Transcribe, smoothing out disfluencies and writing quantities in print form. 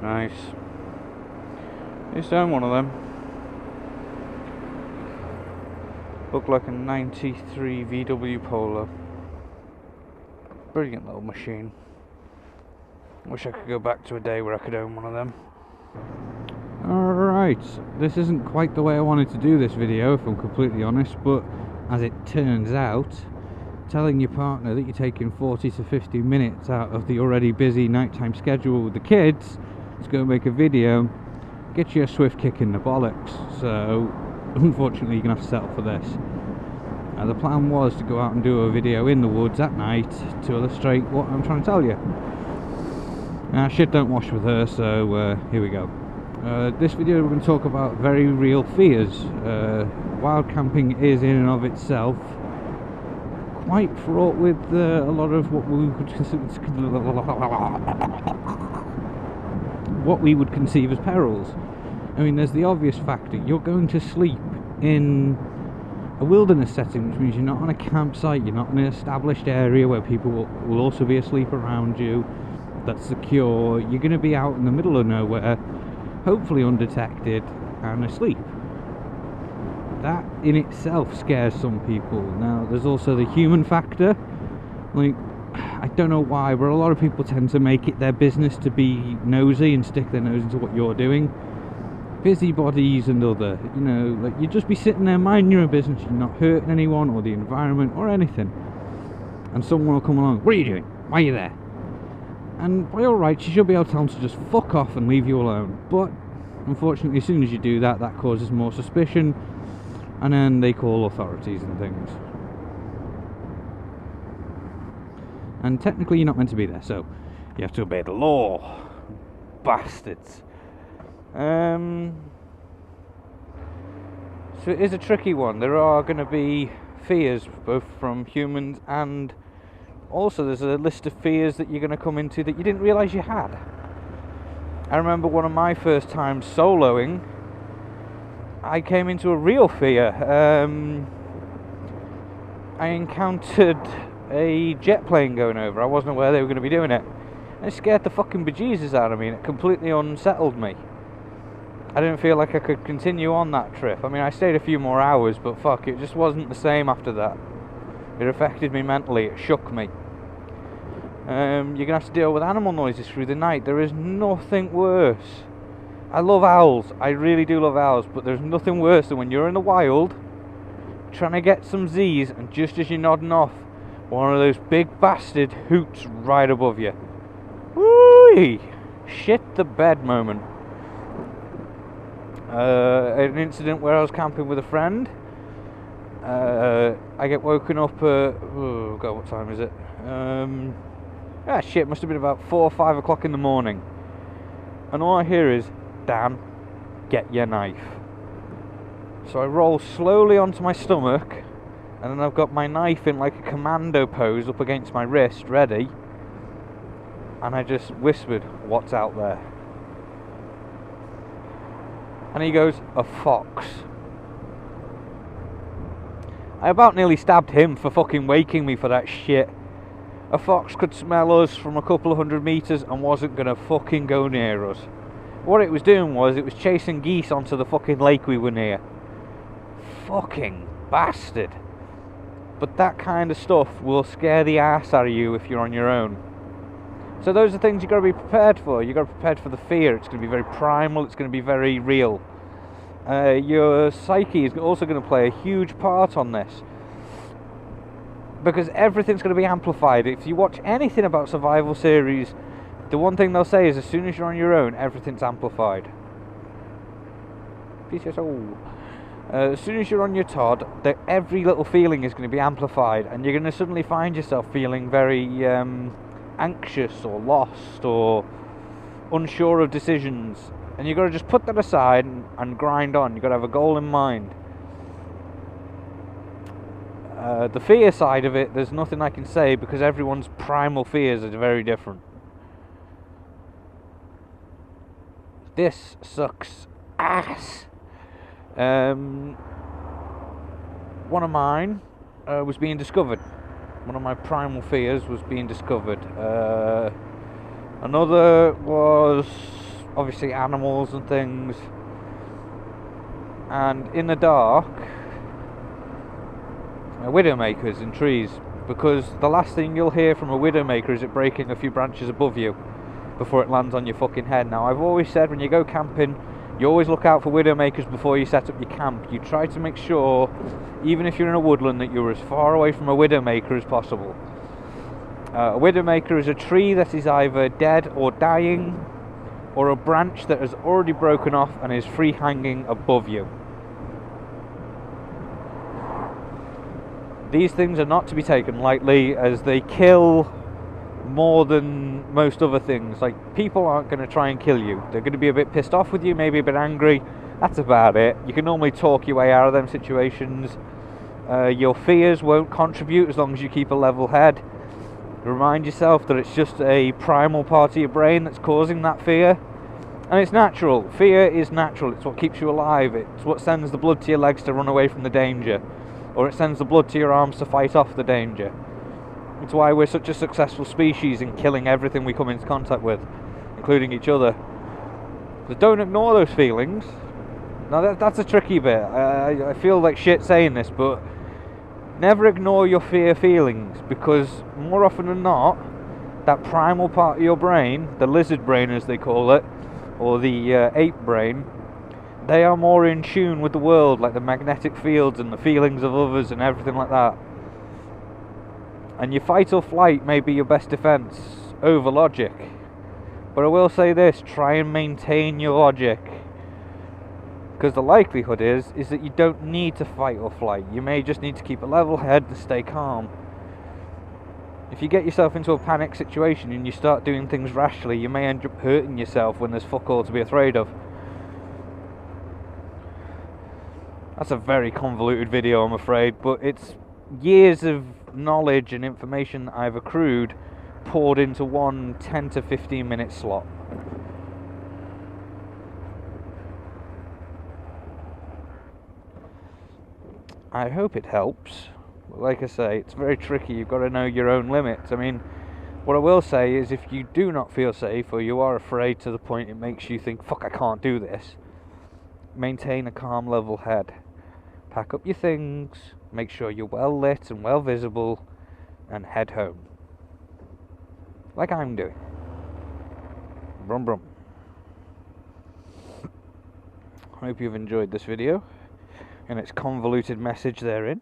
Nice. Used to own one of them. Looked like a 93 VW Polo. Brilliant little machine. Wish I could go back to a day where I could own one of them. Alright, this isn't quite the way I wanted to do this video, if I'm completely honest, but as it turns out, telling your partner that you're taking 40 to 50 minutes out of the already busy nighttime schedule with the kids to go make a video gets you a swift kick in the bollocks. So unfortunately you're going to have to settle for this. The plan was to go out and do a video in the woods at night to illustrate what I'm trying to tell you. Shit don't wash with her, so here we go. This video we're going to talk about very real fears. Wild camping is in and of itself quite fraught with a lot of what we would conceive as perils. I mean, there's the obvious factor. You're going to sleep in a wilderness setting, which means you're not on a campsite, you're not in an established area where people will also be asleep around you, that's secure. You're going to be out in the middle of nowhere, hopefully undetected, and asleep. That in itself scares some people. Now, there's also the human factor. Like, I don't know why, but a lot of people tend to make it their business to be nosy and stick their nose into what you're doing. Busybodies and other, you know, like, you just be sitting there minding your own business, you're not hurting anyone or the environment or anything, and someone will come along. What are you doing? Why are you there? And by all rights, you should be able to tell them to just fuck off and leave you alone. But unfortunately, as soon as you do that, that causes more suspicion, and then they call authorities and things. And technically, you're not meant to be there, so you have to obey the law. Bastards. So it is a tricky one. There are going to be fears both from humans, and also there's a list of fears that you're going to come into that you didn't realise you had. I remember one of my first times soloing, I came into a real fear. I encountered a jet plane going over. I wasn't aware they were going to be doing it. And it scared the fucking bejesus out of me, and it completely unsettled me. I didn't feel like I could continue on that trip. I mean, I stayed a few more hours, but fuck, it just wasn't the same after that. It affected me mentally, it shook me. You're going to have to deal with animal noises through the night. There is nothing worse. I love owls, I really do love owls, but there's nothing worse than when you're in the wild, trying to get some Z's, and just as you're nodding off, one of those big bastard hoots right above you. Woo-wee! Shit the bed moment. An incident where I was camping with a friend. I get woken up at, oh god, what time is it? Shit, must have been about 4 or 5 o'clock in the morning. And all I hear is, Dan, get your knife. So I roll slowly onto my stomach, and then I've got my knife in like a commando pose up against my wrist, ready. And I just whispered, what's out there? And he goes, a fox. I about nearly stabbed him for fucking waking me for that shit. A fox could smell us from a couple of 100 meters and wasn't gonna fucking go near us. What it was doing was, it was chasing geese onto the fucking lake we were near. Fucking bastard. But that kind of stuff will scare the ass out of you if you're on your own. So those are things you've got to be prepared for. You've got to be prepared for the fear. It's going to be very primal. It's going to be very real. Your psyche is also going to play a huge part on this, because everything's going to be amplified. If you watch anything about survival series, the one thing they'll say is, as soon as you're on your own, everything's amplified. As soon as you're on your Todd, every little feeling is going to be amplified, and you're going to suddenly find yourself feeling very anxious or lost or unsure of decisions, and you've got to just put that aside and grind on. You've got to have a goal in mind. The fear side of it, there's nothing I can say, because everyone's primal fears are very different. This sucks ass. One of mine was being discovered. One of my primal fears was being discovered. Another was obviously animals and things. And in the dark, widowmakers in trees, because the last thing you'll hear from a widowmaker is it breaking a few branches above you before it lands on your fucking head. Now, I've always said when you go camping, you always look out for widowmakers before you set up your camp. You try to make sure, even if you're in a woodland, that you're as far away from a widowmaker as possible. A widowmaker is a tree that is either dead or dying, or a branch that has already broken off and is free hanging above you. These things are not to be taken lightly, as they kill more than most other things. Like, people aren't going to try and kill you. They're going to be a bit pissed off with you, maybe a bit angry. That's about it. You can normally talk your way out of them situations. Your fears won't contribute as long as you keep a level head. Remind yourself that it's just a primal part of your brain that's causing that fear. And it's natural. Fear is natural. It's what keeps you alive. It's what sends the blood to your legs to run away from the danger. Or it sends the blood to your arms to fight off the danger. It's why we're such a successful species in killing everything we come into contact with, including each other. So don't ignore those feelings. Now that's a tricky bit. I feel like shit saying this, but never ignore your fear feelings, because more often than not, that primal part of your brain, the lizard brain as they call it, or the ape brain, they are more in tune with the world, like the magnetic fields and the feelings of others and everything like that. And your fight or flight may be your best defense over logic. But I will say this, try and maintain your logic. Because the likelihood is that you don't need to fight or flight. You may just need to keep a level head and stay calm. If you get yourself into a panic situation and you start doing things rashly, you may end up hurting yourself when there's fuck all to be afraid of. That's a very convoluted video, I'm afraid, but it's years of knowledge and information that I've accrued poured into one 10 to 15 minute slot. I hope it helps. But like I say, it's very tricky. You've got to know your own limits. I mean, what I will say is, if you do not feel safe, or you are afraid to the point it makes you think, fuck, I can't do this, maintain a calm, level head. Pack up your things, make sure you're well lit and well visible, and head home. Like I'm doing. Brum brum. I hope you've enjoyed this video and its convoluted message therein.